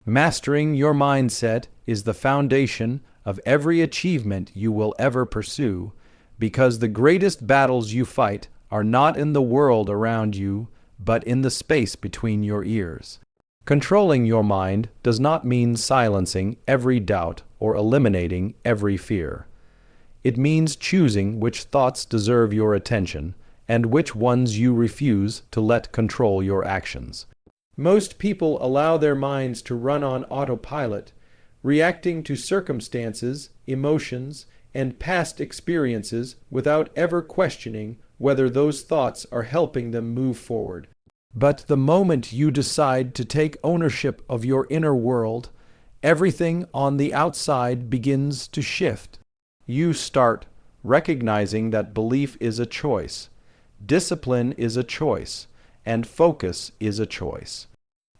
Mastering your mindset is the foundation of every achievement you will ever pursue, because the greatest battles you fight are not in the world around you, but in the space between your ears. Controlling your mind does not mean silencing every doubt or eliminating every fear. It means choosing which thoughts deserve your attention and which ones you refuse to let control your actions. Most people allow their minds to run on autopilot, reacting to circumstances, emotions, and past experiences without ever questioning whether those thoughts are helping them move forward. But the moment you decide to take ownership of your inner world, everything on the outside begins to shift. You start recognizing that belief is a choice, discipline is a choice, and focus is a choice.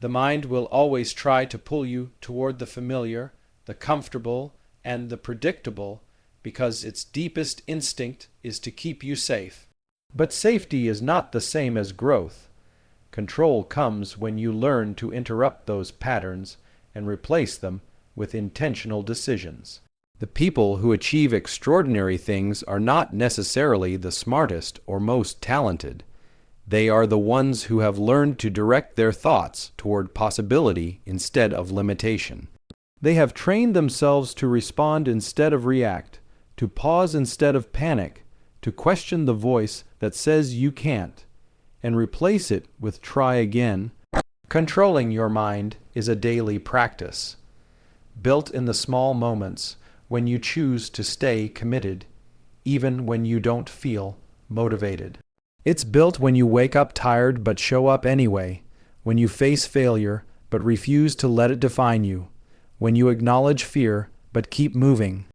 The mind will always try to pull you toward the familiar, the comfortable, and the predictable, because its deepest instinct is to keep you safe. But safety is not the same as growth. Control comes when you learn to interrupt those patterns and replace them with intentional decisions. The people who achieve extraordinary things are not necessarily the smartest or most talented. They are the ones who have learned to direct their thoughts toward possibility instead of limitation. They have trained themselves to respond instead of react, to pause instead of panic, to question the voice that says you can't, and replace it with try again. Controlling your mind is a daily practice, built in the small moments when you choose to stay committed, even when you don't feel motivated. It's built when you wake up tired but show up anyway, when you face failure but refuse to let it define you, when you acknowledge fear but keep moving.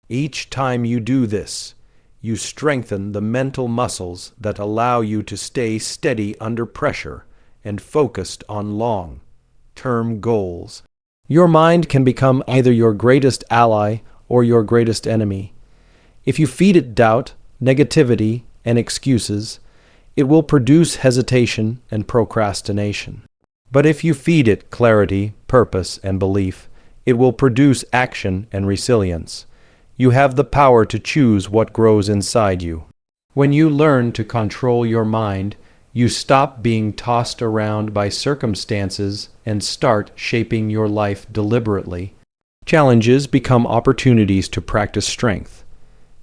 Each time you do this, you strengthen the mental muscles that allow you to stay steady under pressure and focused on long-term goals. Your mind can become either your greatest ally or your greatest enemy. If you feed it doubt, negativity, and excuses, it will produce hesitation and procrastination. But if you feed it clarity, purpose, and belief, it will produce action and resilience. You have the power to choose what grows inside you. When you learn to control your mind, you stop being tossed around by circumstances and start shaping your life deliberately. Challenges become opportunities to practice strength.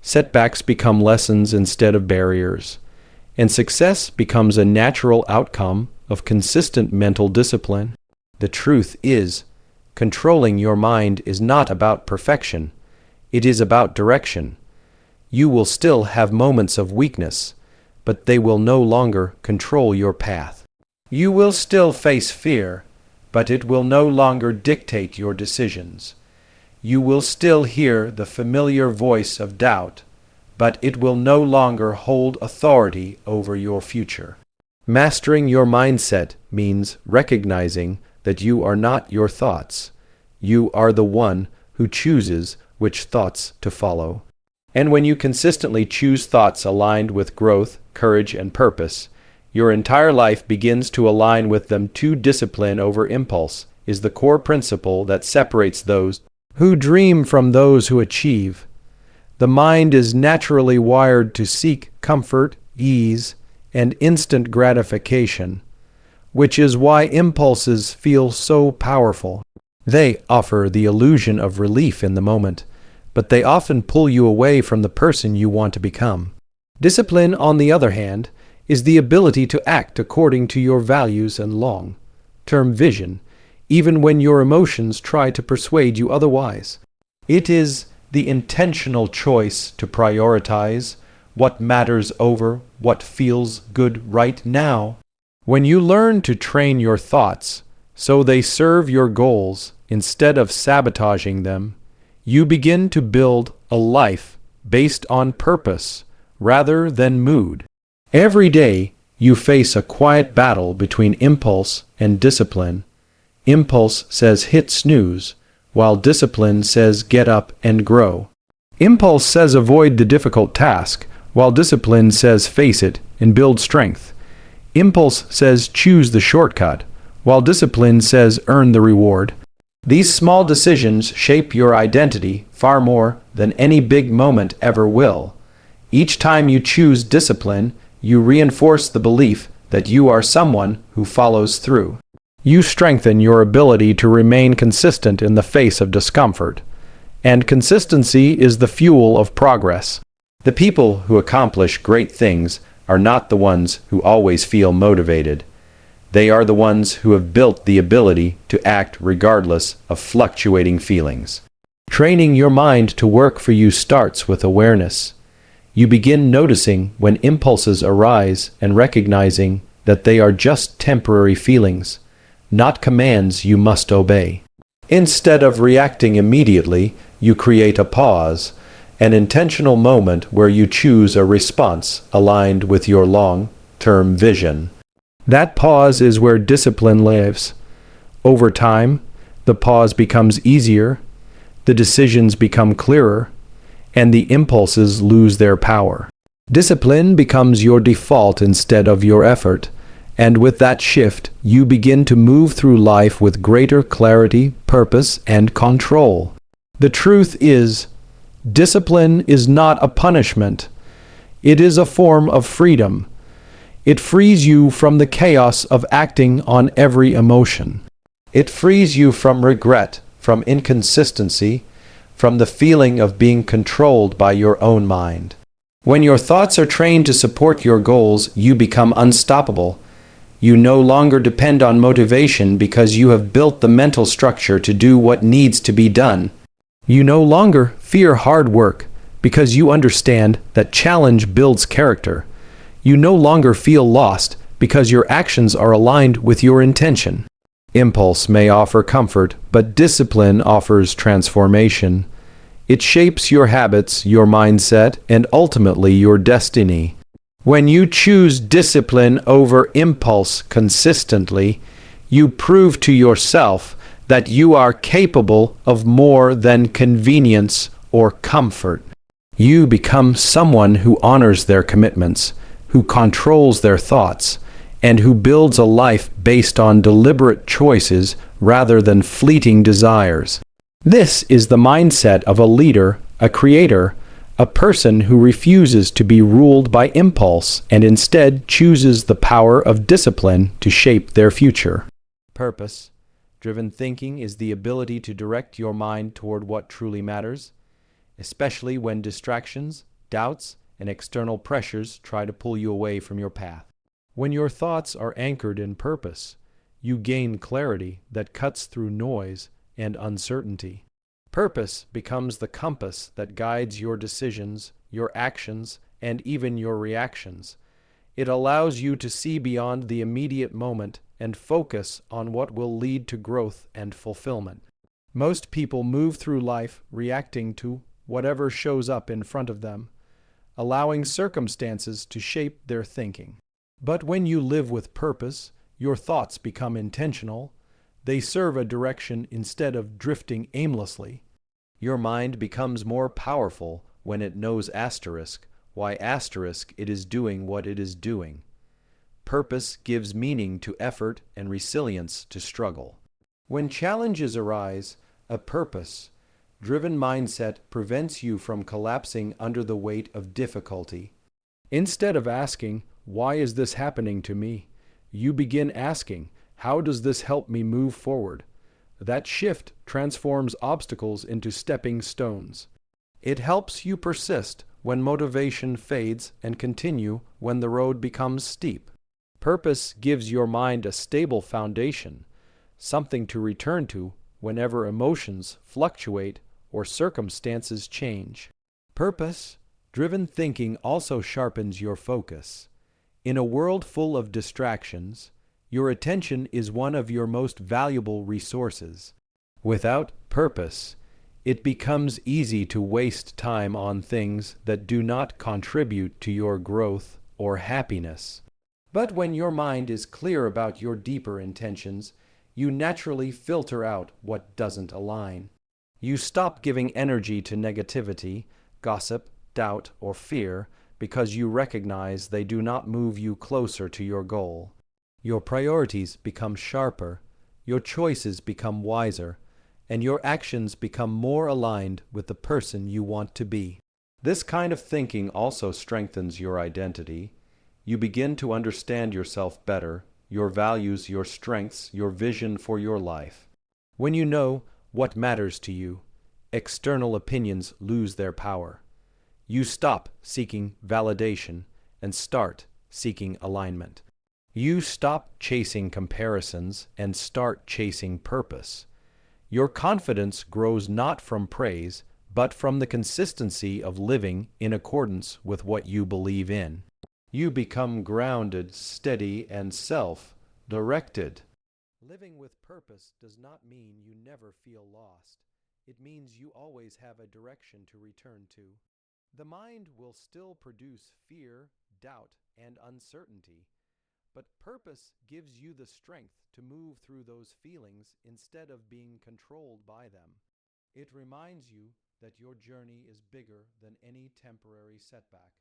Setbacks become lessons instead of barriers. And success becomes a natural outcome of consistent mental discipline. The truth is, controlling your mind is not about perfection. It is about direction. You will still have moments of weakness, but they will no longer control your path. You will still face fear, but it will no longer dictate your decisions. You will still hear the familiar voice of doubt, but it will no longer hold authority over your future. Mastering your mindset means recognizing that you are not your thoughts. You are the one who chooses which thoughts to follow. And when you consistently choose thoughts aligned with growth, courage, and purpose, your entire life begins to align with them. Discipline over impulse is the core principle that separates those who dream from those who achieve. The mind is naturally wired to seek comfort, ease, and instant gratification, which is why impulses feel so powerful. They offer the illusion of relief in the moment, but they often pull you away from the person you want to become. Discipline, on the other hand, is the ability to act according to your values and long-term vision, even when your emotions try to persuade you otherwise. It is the intentional choice to prioritize what matters over what feels good right now. When you learn to train your thoughts so they serve your goals instead of sabotaging them, you begin to build a life based on purpose rather than mood. Every day, you face a quiet battle between impulse and discipline. Impulse says hit snooze, while discipline says get up and grow. Impulse says avoid the difficult task, while discipline says face it and build strength. Impulse says choose the shortcut, while discipline says earn the reward. These small decisions shape your identity far more than any big moment ever will. Each time you choose discipline, you reinforce the belief that you are someone who follows through. You strengthen your ability to remain consistent in the face of discomfort. And consistency is the fuel of progress. The people who accomplish great things are not the ones who always feel motivated. They are the ones who have built the ability to act regardless of fluctuating feelings. Training your mind to work for you starts with awareness. You begin noticing when impulses arise and recognizing that they are just temporary feelings, not commands you must obey. Instead of reacting immediately, you create a pause, an intentional moment where you choose a response aligned with your long-term vision. That pause is where discipline lives. Over time, the pause becomes easier, the decisions become clearer, and the impulses lose their power. Discipline becomes your default instead of your effort, and with that shift, you begin to move through life with greater clarity, purpose, and control. The truth is, discipline is not a punishment. It is a form of freedom. It frees you from the chaos of acting on every emotion. It frees you from regret, from inconsistency, from the feeling of being controlled by your own mind. When your thoughts are trained to support your goals, you become unstoppable. You no longer depend on motivation because you have built the mental structure to do what needs to be done. You no longer fear hard work because you understand that challenge builds character. You no longer feel lost because your actions are aligned with your intention. Impulse may offer comfort, but discipline offers transformation. It shapes your habits, your mindset, and ultimately your destiny. When you choose discipline over impulse consistently, you prove to yourself that you are capable of more than convenience or comfort. You become someone who honors their commitments, who controls their thoughts, and who builds a life based on deliberate choices rather than fleeting desires. This is the mindset of a leader, a creator, a person who refuses to be ruled by impulse and instead chooses the power of discipline to shape their future. Purpose-driven thinking is the ability to direct your mind toward what truly matters, especially when distractions, doubts, and external pressures try to pull you away from your path. When your thoughts are anchored in purpose, you gain clarity that cuts through noise and uncertainty. Purpose becomes the compass that guides your decisions, your actions, and even your reactions. It allows you to see beyond the immediate moment and focus on what will lead to growth and fulfillment. Most people move through life reacting to whatever shows up in front of them, allowing circumstances to shape their thinking. But when you live with purpose, your thoughts become intentional. They serve a direction instead of drifting aimlessly. Your mind becomes more powerful when it knows why it is doing what it is doing. Purpose gives meaning to effort and resilience to struggle. When challenges arise, a purpose-driven mindset prevents you from collapsing under the weight of difficulty. Instead of asking, "Why is this happening to me?" you begin asking, "How does this help me move forward?" That shift transforms obstacles into stepping stones. It helps you persist when motivation fades and continue when the road becomes steep. Purpose gives your mind a stable foundation, something to return to whenever emotions fluctuate or circumstances change. Purpose-driven thinking also sharpens your focus. In a world full of distractions, your attention is one of your most valuable resources. Without purpose, it becomes easy to waste time on things that do not contribute to your growth or happiness. But when your mind is clear about your deeper intentions, you naturally filter out what doesn't align. You stop giving energy to negativity, gossip, doubt, or fear because you recognize they do not move you closer to your goal. Your priorities become sharper, your choices become wiser, and your actions become more aligned with the person you want to be. This kind of thinking also strengthens your identity. You begin to understand yourself better, your values, your strengths, your vision for your life. When you know what matters to you, external opinions lose their power. You stop seeking validation and start seeking alignment. You stop chasing comparisons and start chasing purpose. Your confidence grows not from praise, but from the consistency of living in accordance with what you believe in. You become grounded, steady, and self-directed. Living with purpose does not mean you never feel lost. It means you always have a direction to return to. The mind will still produce fear, doubt, and uncertainty, but purpose gives you the strength to move through those feelings instead of being controlled by them. It reminds you that your journey is bigger than any temporary setback.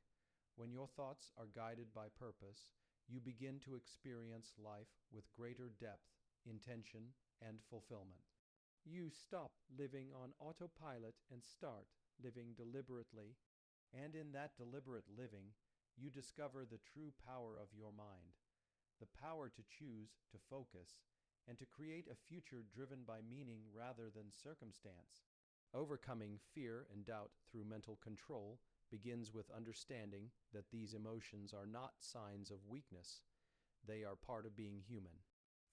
When your thoughts are guided by purpose, you begin to experience life with greater depth, intention, and fulfillment. You stop living on autopilot and start living deliberately, and in that deliberate living, you discover the true power of your mind, the power to choose, to focus, and to create a future driven by meaning rather than circumstance. Overcoming fear and doubt through mental control begins with understanding that these emotions are not signs of weakness. They are part of being human.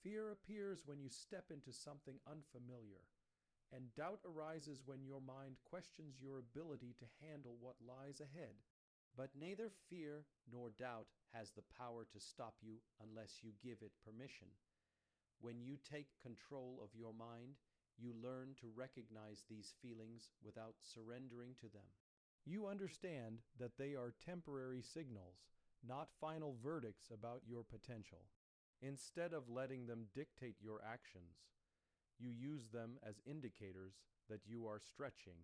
Fear appears when you step into something unfamiliar, and doubt arises when your mind questions your ability to handle what lies ahead. But neither fear nor doubt has the power to stop you unless you give it permission. When you take control of your mind, you learn to recognize these feelings without surrendering to them. You understand that they are temporary signals, not final verdicts about your potential. Instead of letting them dictate your actions, you use them as indicators that you are stretching,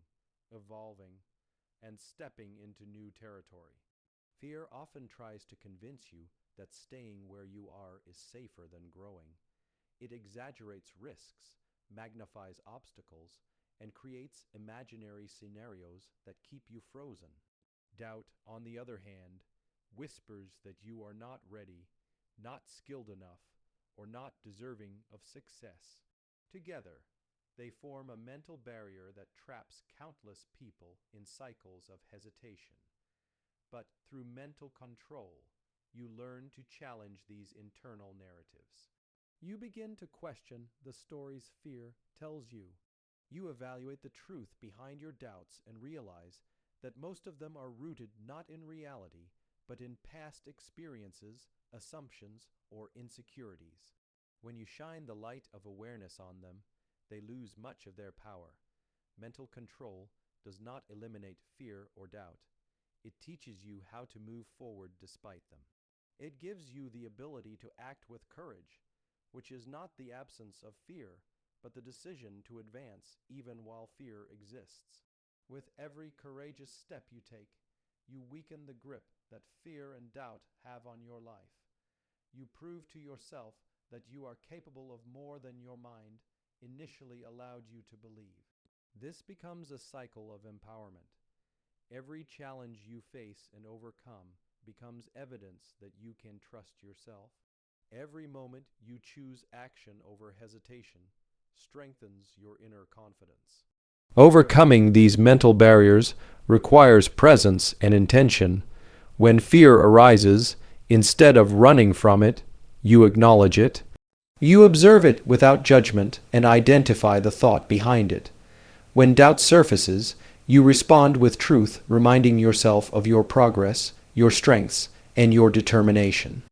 evolving, and stepping into new territory. Fear often tries to convince you that staying where you are is safer than growing. It exaggerates risks, magnifies obstacles, and creates imaginary scenarios that keep you frozen. Doubt, on the other hand, whispers that you are not ready, not skilled enough, or not deserving of success. Together, they form a mental barrier that traps countless people in cycles of hesitation. But through mental control, you learn to challenge these internal narratives. You begin to question the stories fear tells you. You evaluate the truth behind your doubts and realize that most of them are rooted not in reality, but in past experiences, assumptions, or insecurities. When you shine the light of awareness on them, they lose much of their power. Mental control does not eliminate fear or doubt. It teaches you how to move forward despite them. It gives you the ability to act with courage, which is not the absence of fear, but the decision to advance even while fear exists. With every courageous step you take, you weaken the grip that fear and doubt have on your life. You prove to yourself that you are capable of more than your mind initially allowed you to believe. This becomes a cycle of empowerment. Every challenge you face and overcome becomes evidence that you can trust yourself. Every moment you choose action over hesitation strengthens your inner confidence. Overcoming these mental barriers requires presence and intention. When fear arises, instead of running from it, you acknowledge it. You observe it without judgment and identify the thought behind it. When doubt surfaces, you respond with truth, reminding yourself of your progress, your strengths, and your determination.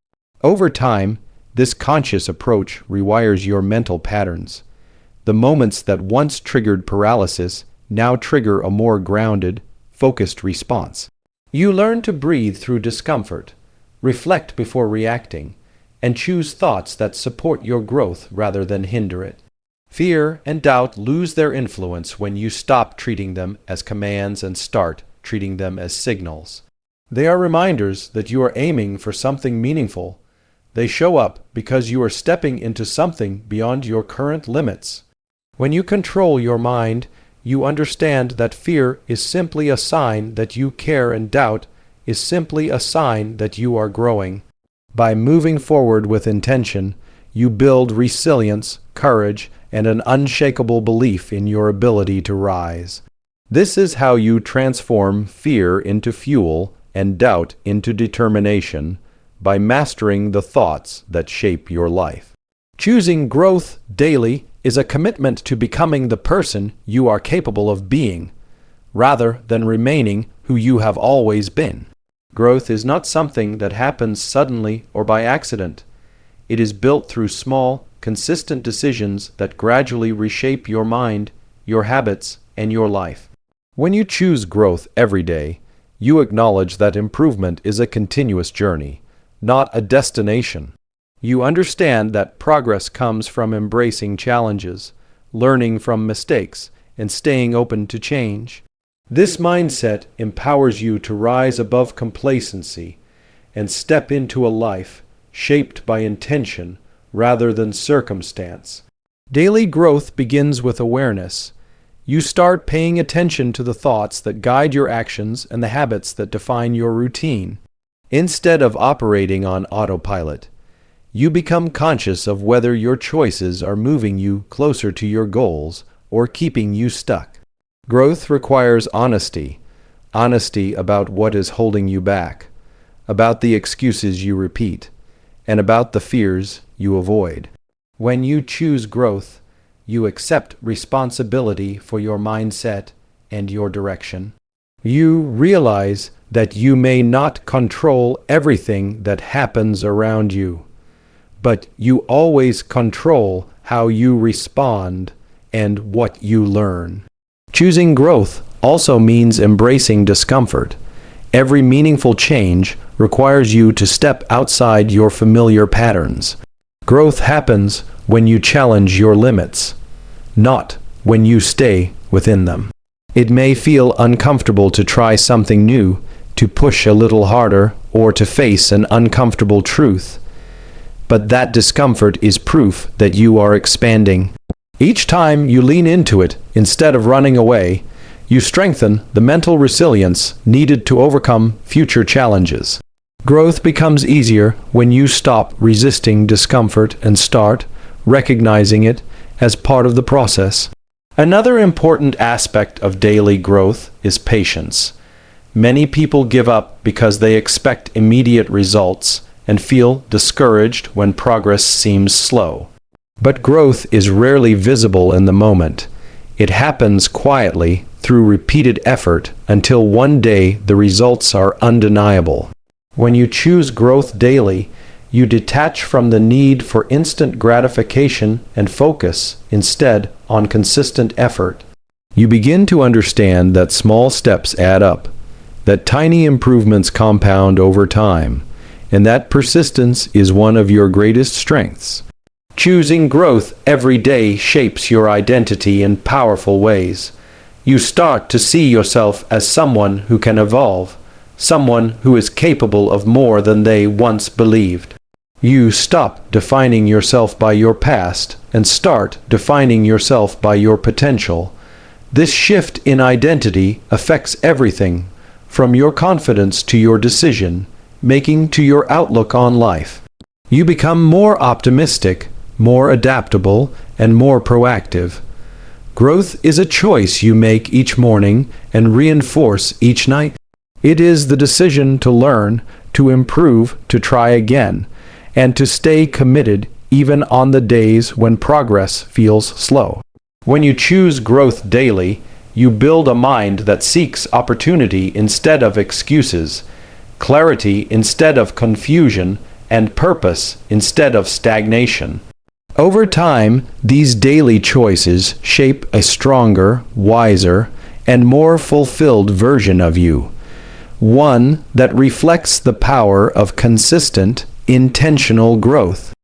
Over time, this conscious approach rewires your mental patterns. The moments that once triggered paralysis now trigger a more grounded, focused response. You learn to breathe through discomfort, reflect before reacting, and choose thoughts that support your growth rather than hinder it. Fear and doubt lose their influence when you stop treating them as commands and start treating them as signals. They are reminders that you are aiming for something meaningful. They show up because you are stepping into something beyond your current limits. When you control your mind, you understand that fear is simply a sign that you care and doubt is simply a sign that you are growing. By moving forward with intention, you build resilience, courage, and an unshakable belief in your ability to rise. This is how you transform fear into fuel and doubt into determination, by mastering the thoughts that shape your life. Choosing growth daily is a commitment to becoming the person you are capable of being, rather than remaining who you have always been. Growth is not something that happens suddenly or by accident. It is built through small, consistent decisions that gradually reshape your mind, your habits, and your life. When you choose growth every day, you acknowledge that improvement is a continuous journey, not a destination. You understand that progress comes from embracing challenges, learning from mistakes, and staying open to change. This mindset empowers you to rise above complacency and step into a life shaped by intention rather than circumstance. Daily growth begins with awareness. You start paying attention to the thoughts that guide your actions and the habits that define your routine. Instead of operating on autopilot, you become conscious of whether your choices are moving you closer to your goals or keeping you stuck. Growth requires honesty about what is holding you back, about the excuses you repeat, and about the fears you avoid. When you choose growth, you accept responsibility for your mindset and your direction. You realize that you may not control everything that happens around you, but you always control how you respond and what you learn. Choosing growth also means embracing discomfort. Every meaningful change requires you to step outside your familiar patterns. Growth happens when you challenge your limits, not when you stay within them. It may feel uncomfortable to try something new, to push a little harder, or to face an uncomfortable truth. But that discomfort is proof that you are expanding. Each time you lean into it instead of running away, you strengthen the mental resilience needed to overcome future challenges. Growth becomes easier when you stop resisting discomfort and start recognizing it as part of the process. Another important aspect of daily growth is patience. Many people give up because they expect immediate results and feel discouraged when progress seems slow. But growth is rarely visible in the moment. It happens quietly through repeated effort until one day the results are undeniable. When you choose growth daily, you detach from the need for instant gratification and focus instead on consistent effort. You begin to understand that small steps add up, that tiny improvements compound over time, and that persistence is one of your greatest strengths. Choosing growth every day shapes your identity in powerful ways. You start to see yourself as someone who can evolve, someone who is capable of more than they once believed. You stop defining yourself by your past and start defining yourself by your potential. This shift in identity affects everything, from your confidence to your decision making to your outlook on life. You become more optimistic, more adaptable, and more proactive. Growth is a choice you make each morning and reinforce each night. It is the decision to learn, to improve, to try again, and to stay committed even on the days when progress feels slow. When you choose growth daily, you build a mind that seeks opportunity instead of excuses, clarity instead of confusion, and purpose instead of stagnation. Over time, these daily choices shape a stronger, wiser, and more fulfilled version of you, one that reflects the power of consistent, intentional growth.